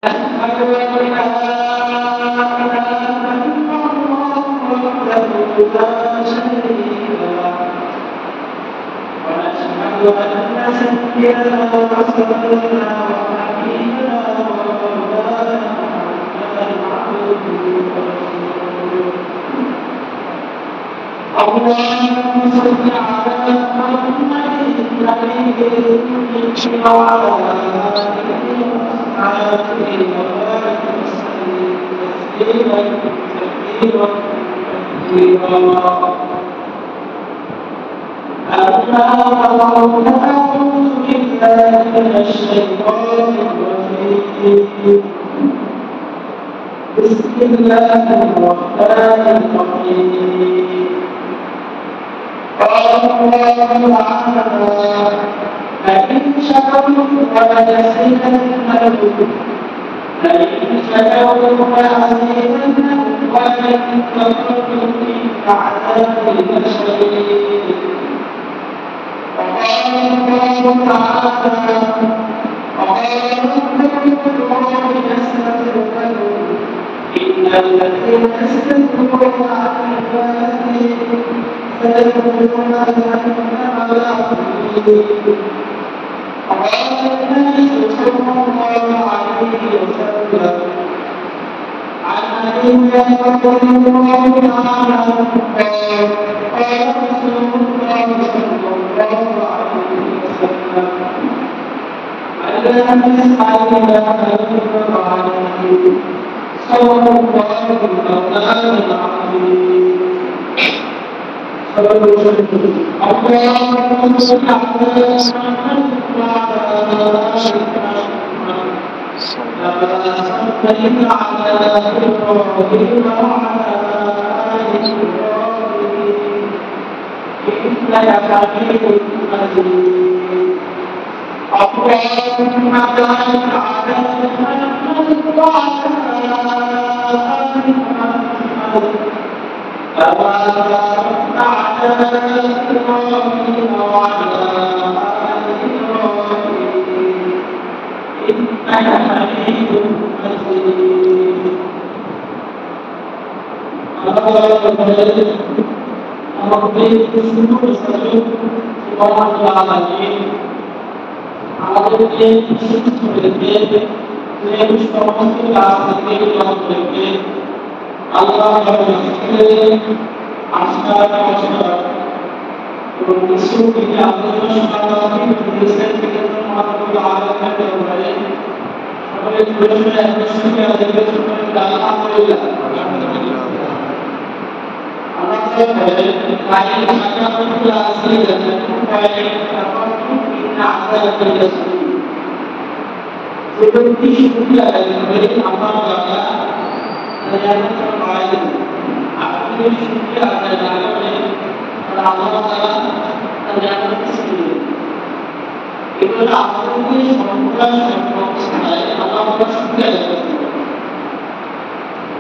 أشهد أن لا إله إلا الله وحده لا شريك له ونشهد أن سيدنا ورسولنا وحبيبنا ومولانا محمدا عبده ورسوله اللهم صل على محمد النبي الأمي وعلى آله وأصحابه وبارك وسلم تسليما كثيرا كثيرا أما بعد أعوذ بالله من الشيطان الرجيم بسم الله الرحمن الرحيم قال الله تعالى لئن شكرتم لأزيدنكم لئن شكرتم لأزيدنكم ولئن كفرتم إن عذابي لشديد وقال الله تعالى وقال ربكم يستغفر لكم إن الذين يستكبرون عن عبادتي سيدخلون جهنم داخلين وقال النبي صلى الله عليه وسلم عن أبي هريرة رضي الله عنه قال قال رسول الله صلى الله عليه وسلم من لم يسعى إلى الله صلى الله عليه وسلم اللهم صل على محمد وعلى آل محمد كما صليت على إبراهيم وعلى آل إبراهيم إنك حميد مجيد اللهم بارك على محمد وعلى آل محمد كما باركت على إبراهيم وعلى آل إبراهيم إنك حميد مجيد আমাদেরকে সুস্থ করে দিয়ে সমস্ত কাজ থেকে বিরত রেখে আল্লাহ আজকাল এবং বিশ্ব থেকে আলোচনা seperti juga dari apa kata yang terbaik artinya juga ada dalam Allah Taala terjadi sendiri itu artinya semua saya Allah sudah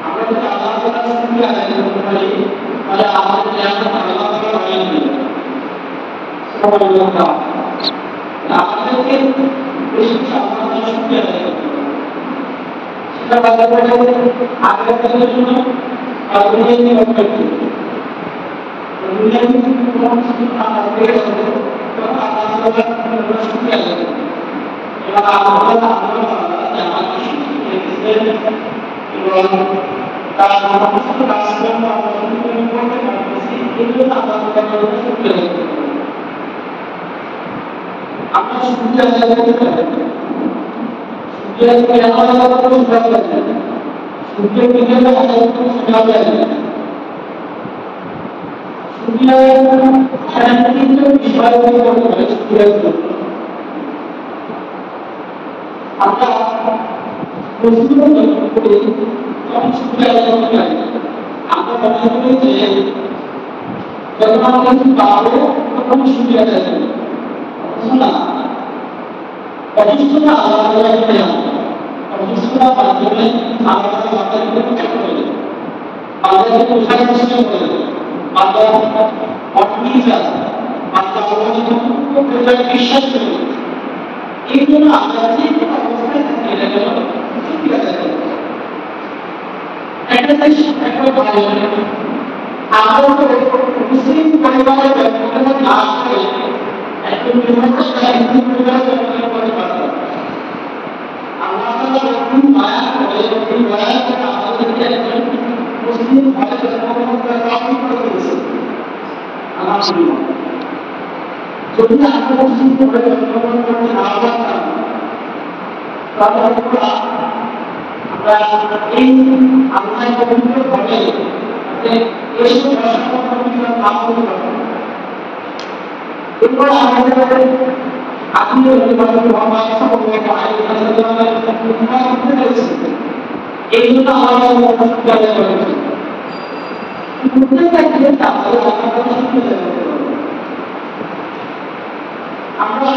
apa yang Allah sudah ada kembali pada apa yang Allah ini semua Allah artinya Allah sudah kita bagaimana agar kita semua kalau ini berbeda kemudian kita semua akan Allah sudah ya Allah jangan kalau kita semua itu akan sudah apa sudah dia yang Allah itu sudah ada. Sudah kita Allah itu sudah ada. Sudah dan itu dibawa oleh sudah itu. Apa musuh itu kamu sudah ada. Apa maksudnya itu? Bagaimana itu baru kamu sudah ada. Sudah. Padahal Allah yang Rasulullah bagaimana Allah itu Allah itu saya semua Allah orangnya Allah itu berjaya itu adalah sih kita harus জিনিস একটা ভালো আমরা তো মুসলিম পরিবারের ব্যক্তিগত না হয়ে একজন বিমুখ হিন্দু পরিবারের ব্যক্তিগত পরিবার আল্লাহ তাআলা যখন মায়া করে এই মায়া থেকে আমাদেরকে একজন মুসলিম ভাই জন্মগ্রহণ করার তৌফিক করে দিয়েছেন আলহামদুলিল্লাহ যদি আমরা মুসলিম ভাই জন্মগ্রহণ করতে না পারতাম তাহলে আমরা এই আল্লাহ পবিত্র ঘরে এসব ভাষা নাম করতে পারতাম এরপর আমাদের আত্মীয় মোহাম্মদ সাল্লাল্লাহু আলাইহি ওয়াসাল্লামের এই জন্য আমরা প্রত্যেকটা ক্ষেত্রে আমরা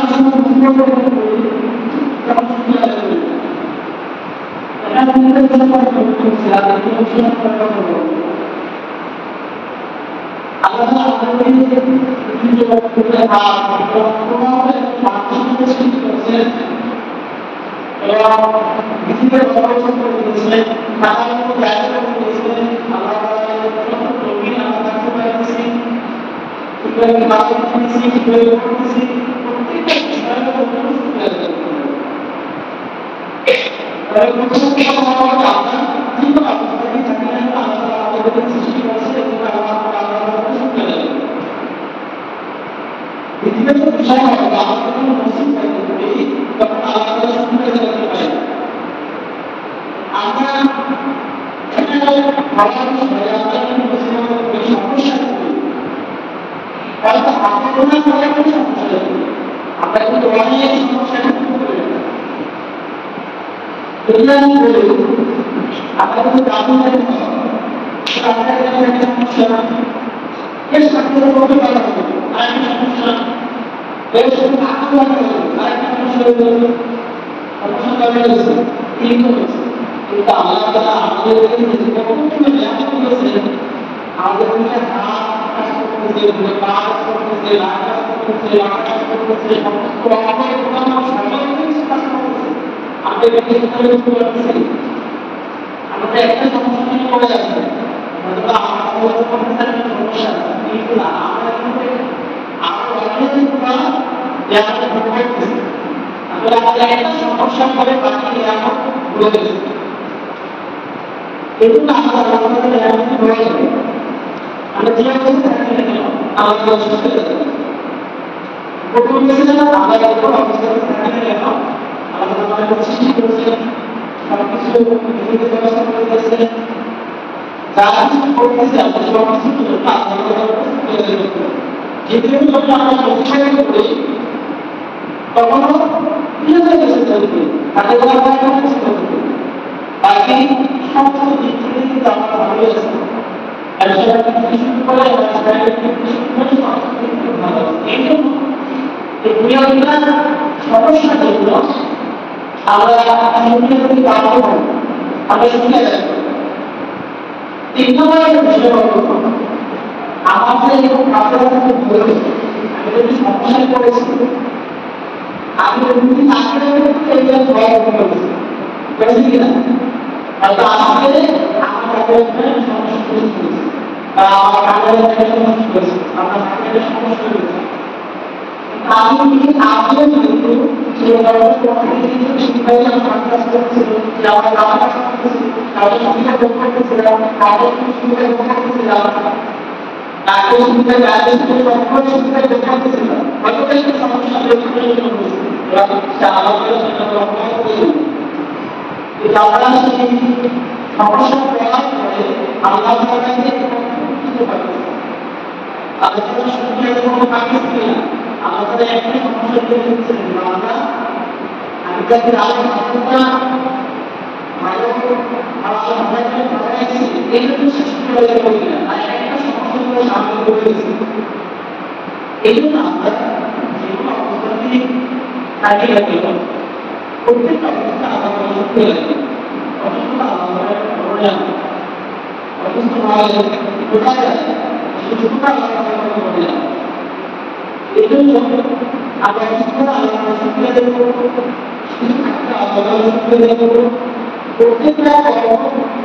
প্রত্যেকটা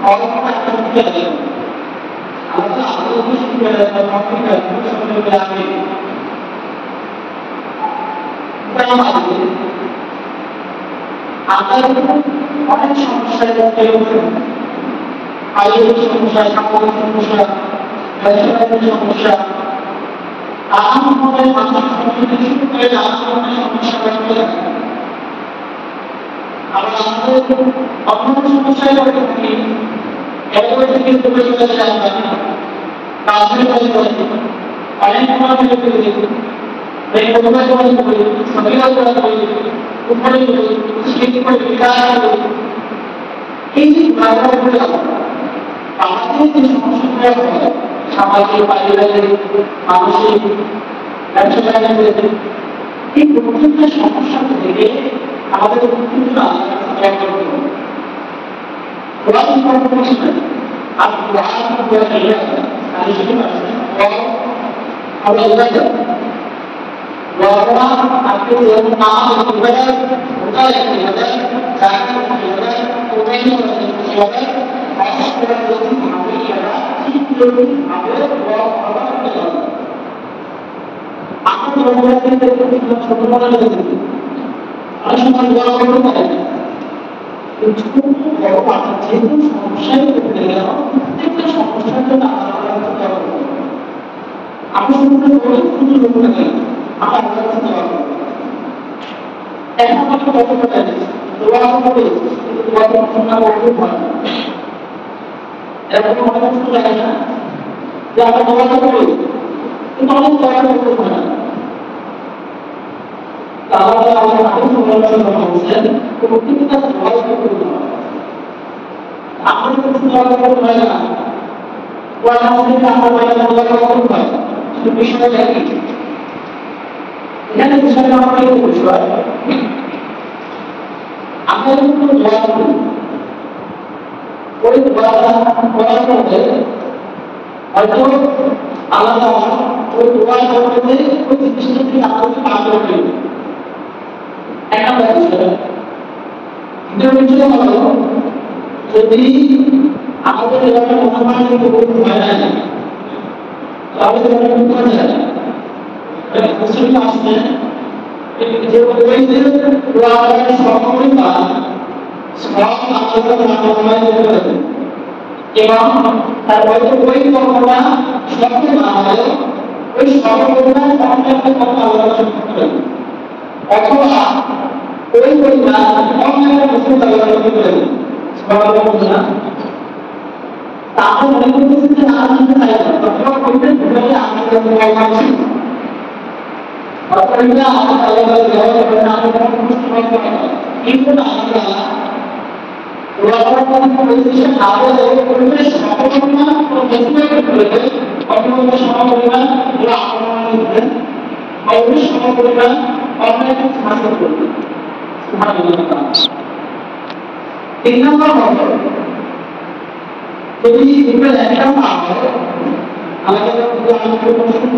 অবস্থা একটা আছে আমরা আরো বেশি করে কম্পিউটার সম্পর্কে আগে উপায় আছে আমাদের অনেক সমস্যার মধ্যে আয়ের সমস্যা সামাজিক সমস্যা ব্যবসায়িক সমস্যা আহমদের মানসিক সমস্যা শুরু করে আহমদের সমস্যা বাড়তে থাকে আবার আমাদের অন্য সমস্যায় পড়ে থাকি এরপরে থেকে দূরে চলে যায় আমরা কাজের কাজে করি অনেক সময় ফেলে ফেলে দিই এই পরিবার করি সঙ্গীরা করি উপরে স্মৃতি করে বিকাশ করি এই যে ব্যাপারগুলো আমাদের যে সমস্যাগুলো হয় সামাজিক পারিবারিক মানসিক ব্যবসায়িক এই প্রত্যেকটা সমস্যা থেকে আমাদের কিন্তু আলাদা করতে হবে কোরআন ইনফরমেশন আর কোরআন কোরআন আর শুধু আমরা এটা وَرَوَى أَبُو الْقَاسِمِ الْبَدَرِ وَقَالَ الْبَدَرِ كَانَ الْبَدَرِ قُرَيْشٌ وَالْبَدَرِ وَأَصْبَحَ الْيَوْمُ عَلَيْهَا كِلٌّ عَبْدٌ وَرَوَى আমরা দোয়াতে ছোট বড় লিখেছি অনেক সময় দোয়া করতে পারি কিন্তু বড় কথা যেহেতু সমস্যায় পড়ে গেল প্রত্যেকটা সমস্যার জন্য আলাদা আমরা শুধু বলে শুধু লোকটা গেল আমরা আলাদা দোয়া করব এখন আমরা কত কথা দোয়া করব কিন্তু দোয়া করতে না করতে হয় এরকম অনেক কিছু লাগে না যে আমরা দোয়া করব কিন্তু অনেক দোয়া করতে হয় না তাহলে আমরা আরো সমালোচনা করছেন প্রত্যেকটা দোয়া করতে হয় আমরা কিছু দোয়া করতে হয় না কোরআন থেকে আমরা দোয়া করতে হয় কিন্তু বিষয়টা কি এখানে বিষয়টা আমরা কি বিষয় আমরা কিন্তু দোয়া করি ওই দোয়াটা করার মধ্যে হয়তো আলাদা ওই দোয়া করতে ওই জিনিসটা কি আমাকে আগ্রহ করি একটা বিষয় দ্বিতীয় বিষয় হলো যদি আমাদের এলাকায় মহামারী করতে হয় না তাহলে সেটা করতে হয় না মুসলিম আসছে যে ওই যে দোয়াটা সমাপনী বা সব আলোচনা নামায় করতে এবং তারপরে ওই কর্মটা সবকে বানায় ওই সর্বগুণা একটা কথা আলোচনা করতে হবে অথবা ওই পরিমাণ অন্য একটা মুসলিম আলোচনা করতে হবে সর্বগুণা তাহলে মনে করতেছেন যে না জানতে চাই না তখন করতে ভুলে আমাদের কর্মসূচি অপরিণা আমাদের আলাদা ব্যবহার করে না আমাদের মুসলিম করতে হবে কিন্তু আমরা ওয়াটার পজিশন আলাদা করতে সর্বগুণা মুসলিম করতে অন্য সর্বগুণা ওরা আপনারা করবেন অন্য সর্বগুণা অনেক হাসিল করবে সুবহানাল্লাহ তিন নম্বর হলো যদি এটা একটা না হয় আমাদের আমাদের প্রশ্ন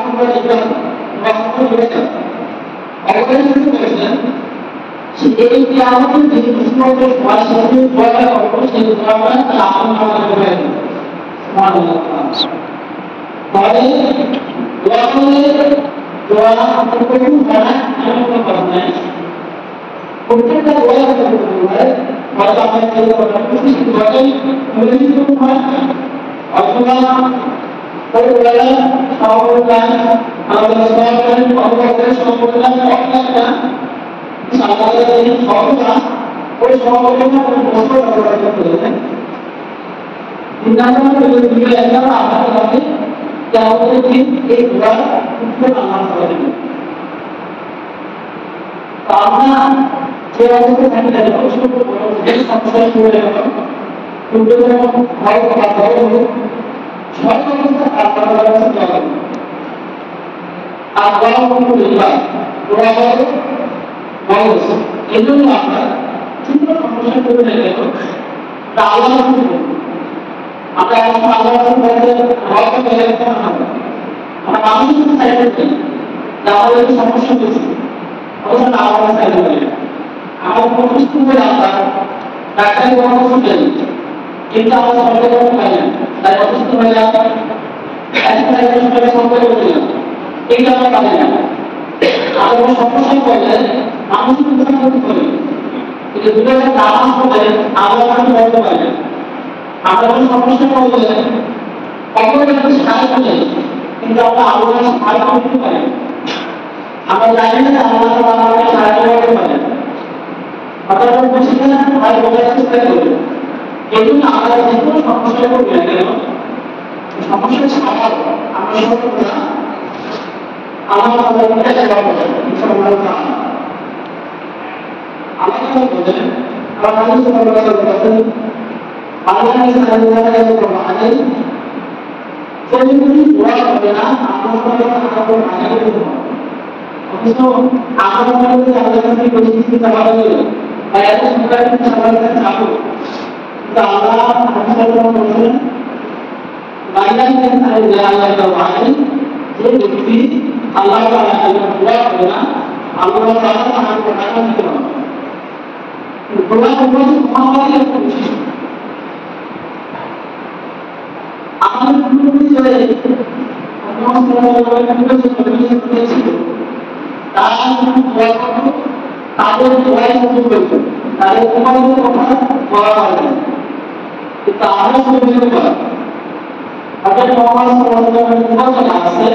আমরা এটা প্রশ্ন করে দেব অবশ্যই কিছু করেছেন এই যে আমাদের যে প্রশ্নগুলো ভাষাতে বলা অবশ্যই দরকার তা আপনারা করে দেবেন সুবহানাল্লাহ তাহলে দোয়া করতে হয় এমন কথা নয় প্রত্যেকটা দোয়া করতে হয় হয়তো আমাদের এই দোয়াটাই মূল্যায়িত হয় অথবা ওই দোয়াটা সর্বদাই আমাদের সরকারের অবদান সম্পূর্ণ একটা সাধারণ দিন সর্বদা ওই সর্বদা বছর ব্যবহার করতে হবে দিনাজমে একটা আমাদের কাছে আমাদের দিন এই দোয়া উত্তর আল্লাহ করে আমরা যে অবস্থা থাকি না অবশ্যই সমস্যা শুরু হয়ে গেল কিন্তু ভয় বা ভয় হলো সব অবস্থা আপনার কাছে যাবে আর বলা কোনো বিষয় ওরা হলো বয়স এই জন্য আমরা তীব্র সমস্যা করে গেল তা আল্লাহ আমরা আল্লাহ ভয়টা পেলে আমরা মানুষের সাইডে যাই আমাদের সমস্যা বেশি অবশ্য আল্লাহ সাইডে যাই আমার প্রতিষ্ঠিত রাস্তা ডাক্তারি পরামর্শ দেন, কিন্তু আমরা সরকারি পরামর্শ পাই না, তাই অসুস্থ হয়ে যাওয়া সম্পর্ক দিলাম, এইটা আমরা পাই না। আর সমস্যা করলে মানসিক ক্ষতি করে, কিন্তু দুটো নামাজ পড়লে আমরা বলতে পারি না। আমরা সমস্যা করলে অপরাধ সাহায্য নেই, কিন্তু আমরা আল্লাহর সাহায্য করতে পারি। আমরা জানি না আল্লাহ আমাদের সাহায্য করতে পারে, অর্থাৎ বলছি না ভাই বোঝার চেষ্টা করি। এই জন্য আমরা যে কোনো সমস্যা করবি না কেন, সমস্যা ছাড়াও আমরা সর্বদা আল্লাহ তাআলাকে সেবা করব, ইনশাআল্লাহ তাআলা। আল্লাহ তাআলা বলেন, আল্লাহ সুবহানাহু ওয়া তাআলা বলেন, আল্লাহ তাআলা যদি দোয়া করে না আল্লাহ তাআলা আগে দেব। অথচ আমরা মনে করি আল্লাহর কাছে পরিস্থিতি চাওয়া হলো বা এত সুন্দর একটা সবার কাছে চাবো, কিন্তু আল্লাহ বলেন বাইরে যে ব্যক্তি আল্লাহ তাআলা দোয়া করে না আল্লাহ তাআলা তাকে টাকা দিতে পারবে। দোয়া করলে মহামারী একটা বিশেষ আমাদের পূর্ববর্তী যে তাদের দোয়াই কবুল করতো, তাদের তোমাদের কথা বলা হয় না, কিন্তু আমরা কবুল করা আমাদের মহামারী আছে,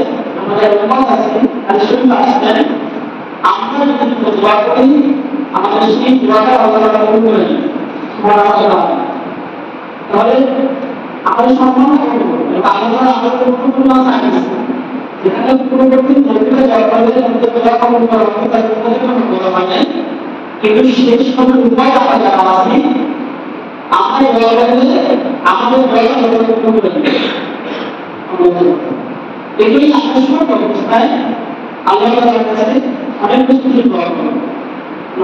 আমাদের আছে আর শরীর আসছেন, আমরা যদি দোয়া করি আমাদের সেই দোয়াটা আল্লাহ কবুল করে নেন। তাহলে আমাদের সম্মান করবো, আল্লাহ আমাদের গুরুত্বপূর্ণ আছে যেখানে পূর্ববর্তী মন্দিরে জলবায়ুর মধ্যে দোয়া কবুল করা হবে তার কোনো বলা হয় নাই, কিন্তু শেষ কোনো উপায় আমরা যারা আছি আমরা দোয়া করলে আমাদের দোয়া কবুল করে নেন। এগুলি আকর্ষণ অবস্থায় আল্লাহ তাআলার কাছে অনেক কিছু দোয়া করবো,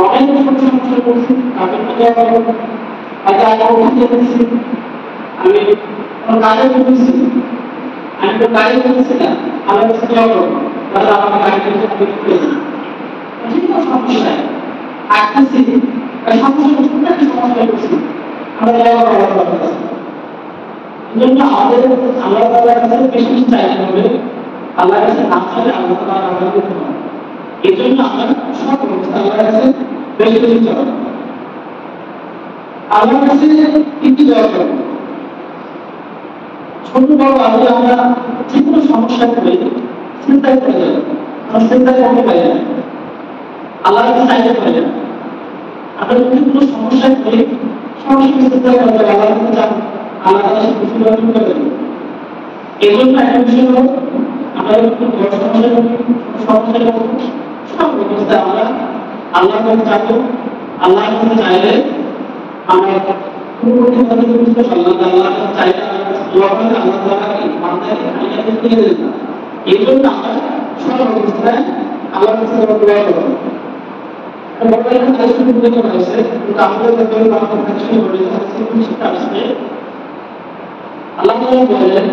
অনেক কিছু সমস্যা করছি তাদের দোয়া করবো, হয়তো আগে করছি আমি কোনো কাজে করছি, আমি তো কাজে করছি না আল্লাহর কাছে দোয়া করবো তাহলে আমাকে কাজে করতে করেছি ঠিক না সমস্যায় আসতেছি সমস্যা ছোট্ট একটা সমস্যা করছি আমরা দোয়া করবো আল্লাহর কাছে। এই জন্য আমাদের আল্লাহ তাআলার কাছে বেশি চাইতে হবে, আল্লাহর কাছে না চাইলে আল্লাহ তাআলা আমাদের দিতে পারে। এই জন্য আমরা সব অবস্থা আল্লাহর কাছে বেশি বেশি চাই। আল্লাহর কাছে কি দোয়া করবো, ছোট বড় আগে আমরা যে কোনো সমস্যা করে চিন্তায় পড়ে যাই, চিন্তায় করতে পারি না, আল্লাহর কাছে চাইতে পারি না। আমরা যদি কোনো সমস্যা করি সমস্যা চিন্তা করতে আল্লাহর কাছে যাবো, আল্লাহ তাআলা সেই কিছু অর্জন করে দেবেন। এই জন্য একটা বিষয় হলো আমরা যখন বড় সমস্যা করি সমস্যা করবো সব অবস্থায় আমরা আল্লাহর কাছে যাবো, আল্লাহর কাছে চাইলে আমরা পূর্ববর্তী বিশ্বাস আল্লাহর কাছে চাইলে দোয়া করলে আল্লাহ তাআলা কি বান্দাকে আইনাতে দিয়ে দেন না। এই জন্য আমরা সব অবস্থায় আল্লাহর কাছে দোয়া করব। বড় একটা আলোচনা করতে হয়েছে, কিন্তু আমাদের ব্যাপারে আমাদের কাছে বলে আছে কিছু শিক্ষা আসছে। আল্লাহ তাআলা বলেন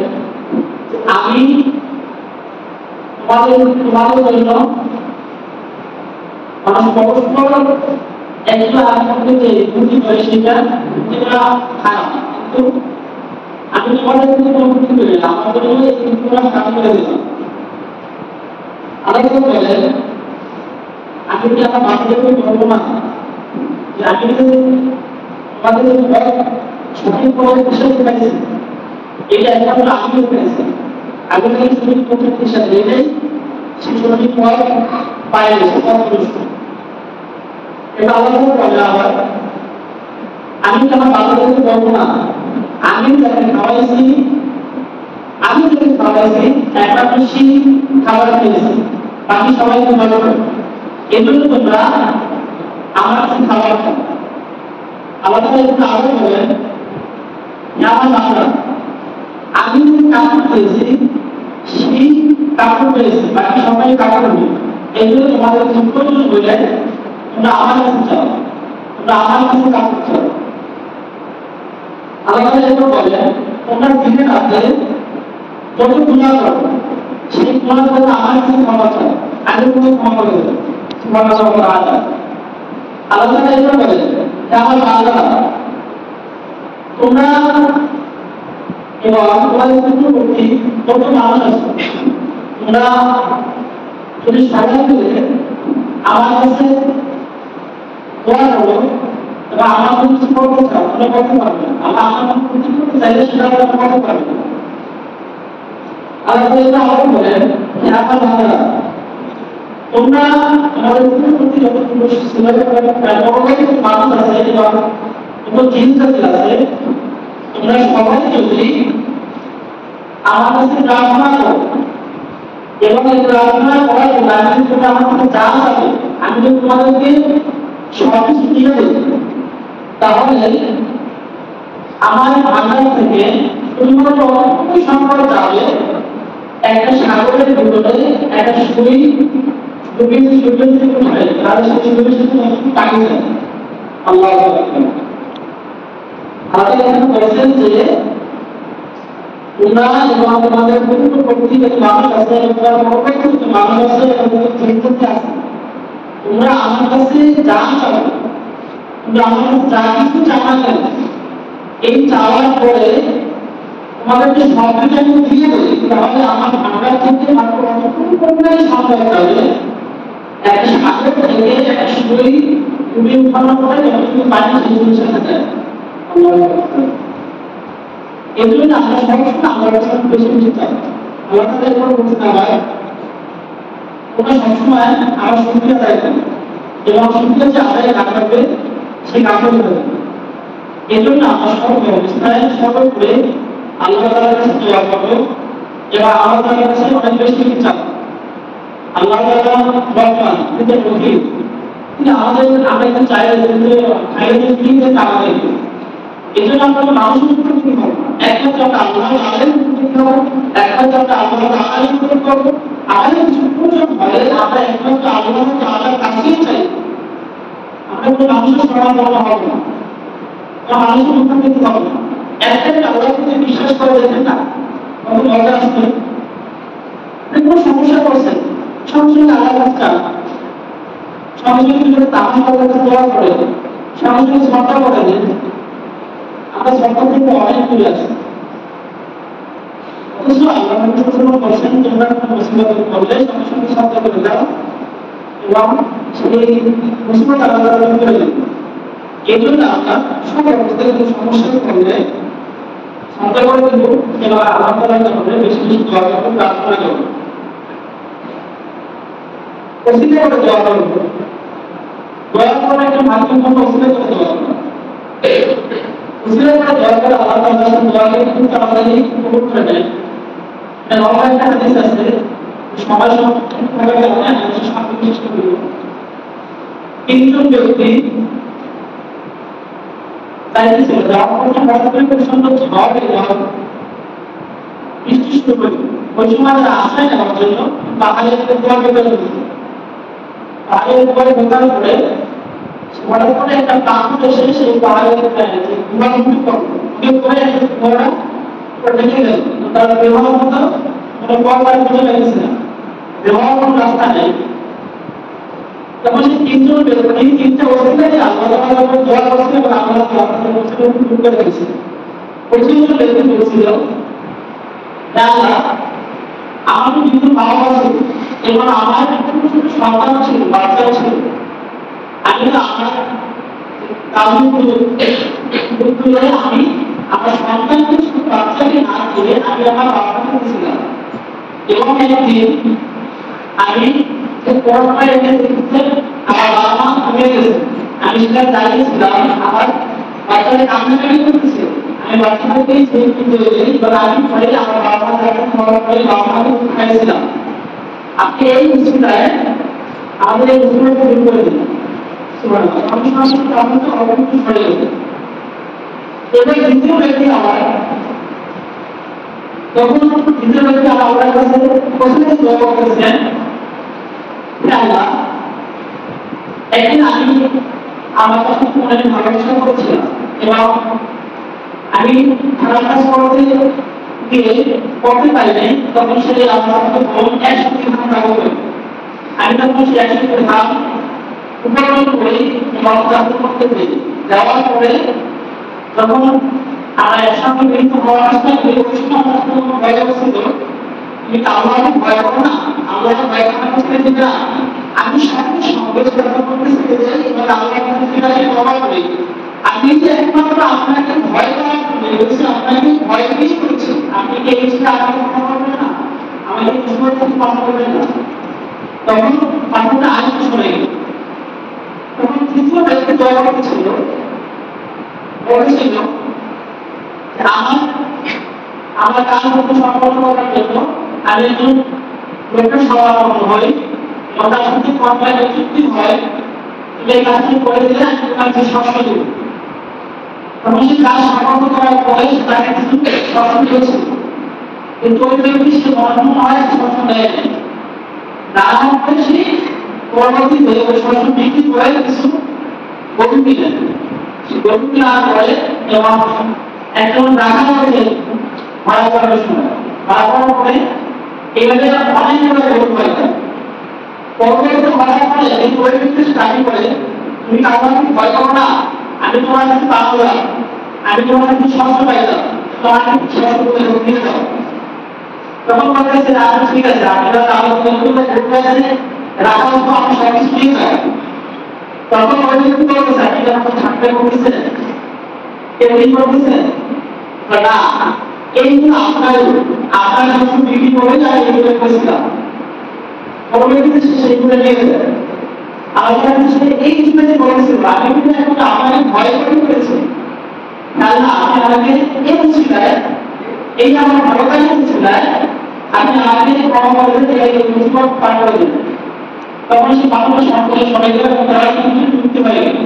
আমি তোমাদের জন্য মানুষ পরস্পর একটা আরেকজনকে যে বুদ্ধি করে সেটা খারাপ, কিন্তু আমি তোমাদের জন্য বুদ্ধি করে আমাদের জন্য এই বুদ্ধিটা খারাপ করে দিলাম। আল্লাহ তাআলা বলেন আমি কি আমার বাচ্চাদেরকে বলবো না যে আমি তোমাদের সঠিক পথে দিশা দেখাইছি, এটা একমাত্র আমিও পেয়েছি, আমি যদি সঠিক পথে দিশা দিয়ে দেই সেই সঠিক পথ পাই গেছে পথভ্রষ্ট। এটা আল্লাহ বলে আবার আমি কি আমার বাচ্চাদেরকে বলবো না আমি যাকে খাওয়াইছি একটা বেশি খাবার খেয়েছি, বাকি সবাইকে ভালো করে, এজন্য তোমরা আমার কাছে খাবার খাও। আল্লাহ তাআলা এটা আরো বলেন আমার বান্দা আমি যে কাপড় পেয়েছি সেই কাপড় পেয়েছি, বাকি সবাই কাপড় নেই, এই জন্য তোমাদের প্রয়োজন হলে তোমরা আমার কাছে চাও, তোমরা আমার কাছে কাপড় চাও। আল্লাহ তাআলা এটা বলেন তোমরা দিনে রাতে যত গুনাহ করো সেই গুনাহ করে আমার কাছে ক্ষমা চাও, আমি তোমাকে ক্ষমা করে দেব। সুবহানাল্লাহ ওয়া তাআলা। আল্লাহ তাআলা এটা বলেন যে আমার বান্দারা তোমরা এবার তোমাদের পূর্ববর্তী কত মানুষ আছে, তোমরা যদি সবাই মিলে আমার কাছে দোয়া করো এবং আমার জন্য কিছু করতে চাও, তোমরা করতে পারবে। আল্লাহ আমার ক্ষতি করতে চাইলে সেটা আমরা করতে পারবে না। আল্লাহ আরো বলেন যে আমার বান্দারা, তোমরা আমাদের পূর্ববর্তী যতগুলো মানুষ আছে এবং যত জিন জাতি আছে, তোমরা সবাই যদি আমার কাছে প্রার্থনা করো এবং এই প্রার্থনা করার জন্য আমি তোমরা আমার কাছে যা চাবে আমি যদি তোমাদেরকে সবকিছু দিয়ে দেব, তাহলে আমার ভান্ডার থেকে শুধুমাত্র অল্প সংখ্যক চাবে একটা সাগরের ভিতরে একটা সুই ডুবে সূর্য উঠে তাহলে সেই সুইয়ের সাথে পানি যায়। আল্লাহু আকবার। আল্লাহ এখানে বলেছেন যে তোমরা এবং তোমাদের পূর্ববর্তী যে মানুষ আছে এবং পরবর্তী মানুষ আছে এবং চিন্তাতে আছে, তোমরা আমার কাছে যা চাও, তোমরা আমার কাছে যা কিছু চাওয়া কেন, এই চাওয়ার পরে তোমাদেরকে সবকিছু আমি দিয়ে দেবো, তাহলে আমার ভান্ডার থেকে মাত্র অতটুকু পরিমাণে সম্ভব হবে একটা সাগর থেকে একটা সুই ডুবে উঠানোর পরে যতটুকু পানি সেই জিনিসের সাথে যায়। এই জন্য আমরা সবসময় আল্লাহর কাছে বেশি বেশি চাই। আল্লাহ তাআলা এরপর বলছেন আবার, তোমরা সবসময় আমার শুকরিয়া আদায় করো এবং শুকরিয়া যে আদায় না করবে সে কাফের হয়ে যাবে। এই জন্য আমরা সর্ব অবস্থায় সর্ব করে আল্লাহ তাআলার কাছে দোয়া করবো এবং আল্লাহ তাআলার কাছে অনেক বেশি বেশি চাই। আল্লাহ তাআলা রহমান, কিন্তু রহিম, তিনি আমাদের আমরা একটু চাইলে খাইয়ে দিয়ে টাকা দেবে। এই জন্য আমরা মানুষের উপর কি করবো, একমাত্র আমরা আল্লাহ তাআলার উপর কি করবো, একমাত্র আমরা আল্লাহ তাআলার উপর করবো। আমাদের কিছু প্রয়োজন হলে আমরা একমাত্র আল্লাহ তাআলার কাছেই চাই, আমরা কোনো মানুষের সমান বলা হবে না, মানুষের উপর কি হবে না। একটা আল্লাহকে বিশ্বাস করে দেখেন না, কত মজা আসবে। কোনো সমস্যা করছেন সঙ্গে সঙ্গে আল্লাহর কাছে চান, সঙ্গে সঙ্গে যদি তামান আল্লাহর কাছে দোয়া করে সঙ্গে সঙ্গে শ্রদ্ধা করে দেন, আমরা শ্রদ্ধা থেকে অনেক দূরে আছি। অথচ আল্লাহ নবী বলেছেন তোমরা কোনো মুসিবত করলে সঙ্গে সঙ্গে শ্রদ্ধা করে দাও এবং সেই মুসিবত আল্লাহ দূর করে দেন। এই জন্য আমরা সব অবস্থায় কোনো সমস্যা করলে শ্রদ্ধা করে দেবো এবং আল্লাহ তাআলার কাছে বেশি বেশি দোয়া করবো, প্রার্থনা করবো, ওসিলা করে দোয়া করবো। দোয়া করার একটা মাধ্যম হলো ওসিলা করে দোয়া করা। ওসিলা করে দোয়া করে আল্লাহ তাআলার কাছে দোয়া করে কিন্তু আমাদের কবুল করে দেয়। এটা নরমাল একটা হাদিস আছে, সবাই সব ভাবে জানে, আমি সামনে চেষ্টা করব। তিনজন ব্যক্তি চাইছিল যাওয়ার পথে হঠাৎ করে প্রচন্ড ঝড় এবং বৃষ্টি শুরু হলো। ওই সময় তারা আশ্রয় নেওয়ার জন্য পাহাড়ের উপর বের হলো। পাহাড়ের উপরে ঢোকার পরে হঠাৎ করে একটা পাথর এসে সেই পাহাড়ের গুহামুখী করে ঘোড়া ঢেকে গেল। তার ব্যবহার মতো কোনো পথ খুঁজে পেয়েছে না, ব্যবহার কোনো রাস্তা নেই। তখন সেই তিনজন ব্যক্তি তিনটা অবস্থায় আল্লাহ তাআলার উপর দোয়া করছিল এবং আল্লাহ তাআলার উপর দূর করে দিয়েছিল। প্রথমজন ব্যক্তি বলছিল, হে আল্লাহ, আমার কিন্তু বাবা ছিল এবং আমার ছোট ছোট সন্তান ছিল, বাচ্চা ছিল, আমি আমার কারণ আমি আমার সন্তানকে শুধু বাচ্চাকে না দিয়ে আমি আমার বাবাকে দিয়েছিলাম এবং একদিন আমি পড়াশোনায় এসে দেখতে আমার বাবা মা ঘুমিয়ে গেছে, আমি সেটা দাঁড়িয়েছিলাম, আমার বাচ্চাকে কান্নাকাটি করতেছে, আমি বাচ্চাকে সেই আমি ঘরে আমার বাবা মা খাওয়ার পরে বাবা মাকে খাইয়েছিলাম। আপনি এই মুসিবতায় আমাদের এই মুসিবতকে দূর করে দিন। আমি আসলে আপনাকে অবশ্যই ছড়ে গেছে। এবার দ্বিতীয় ব্যক্তি আমার তখন দ্বিতীয় ব্যক্তি আমার কাছে প্রথমে দোয়া করেছেন, আল্লাহ, একদিন আমি আমার কাছে মনে ভালোবাসা করেছিলাম এবং আমি খারাপ কাজ করতে গিয়ে করতে পারি নাই, তখন সে আমার বোন একসাথে থাকবে। আমি তখন সে একসাথে ধান উপকরণ করে করতে দিই। যাওয়ার পরে যখন একসঙ্গে বিভিন্ন হওয়ার রাস্তায় ভয় অবস্থিত। কিন্তু আল্লাহকে ভয় করো না, আল্লাহকে ভয় করার ক্ষেত্রে যেটা আমি সাথে সঙ্গে চেষ্টা করতেছি যে এবার আল্লাহর কাছে ফিরে তওবা করি। আমি যে একমাত্র আপনাকে ভয় করার জন্য বলছি, আপনাকে ভয় দিয়ে করেছি, আপনি কি এই জিনিসটা আমাকে ক্ষমা করবেন না, আমাকে মুসিবত থেকে ক্ষমা করবেন না। তখন পাঠকটা আরেকটু সরে গেল। তখন তৃতীয় ব্যক্তি দয়া করতেছিল, বলেছিল আমার কাজ মতো সম্পন্ন করার জন্য আমি একজন লোকের সমাগম হই, এবং তার সাথে কন্ট্রাক্টের চুক্তি হয়, এই কাজটি করে দিলে আমি তোমাকে শস্য দেব। তখন সে কাজ সম্পন্ন করার পরে তাকে কিছু শস্য দিয়েছিল, কিন্তু ওই ব্যক্তি সে মনে হয় শস্য দেয় না হলে সে পরবর্তীতে ওই শস্য বিক্রি করে কিছু গরু কিনেন। সে গরু কেনার পরে এবং একজন রাখা হয়েছে ভাড়া করার সময়, ভাড়া করার পরে এভাবে অনেকগুলো গরু পাই যায়। পরবর্তীতে ভাড়া করে এই গরু বিক্রি দাবি করে, তুমি আল্লাহকে ভয় করো না, আমি তোমার কাছে পাবো, আমি তোমার কাছে শস্য পাইলাম, তোমার কাছে শস্য করে নিয়ে যাও। তখন বলতেছে আচ্ছা ঠিক আছে, আপনারা আমার বন্ধুগুলো গরু আছে রাখা হতো, আমি সব কিছু নিয়ে যাই। তখন ওই ব্যক্তি বলতেছে আপনি যখন থাকতে করতেছেন কেউ করতেছেন না, এইগুলো আপনার শস্য বিক্রি করে যায়, এইগুলো করেছিলাম। পরবর্তীতে সে সেইগুলো নিয়ে যায়। আল্লাহ এই বিষয়ে বলেছিল আমি কিন্তু এখন আপনাকে ভয় করে করেছি, তাহলে আপনি আমাকে এই মুসিবতায়, এই আমার ভয়কারী মুসিবতায় আপনি আমাকে ক্ষমা করে দিন, এই মুসিবত পার করে দিন। তখন সে মানুষ সম্পূর্ণ সবাই গেল এবং তারা কিন্তু মুক্তি হয়ে গেল।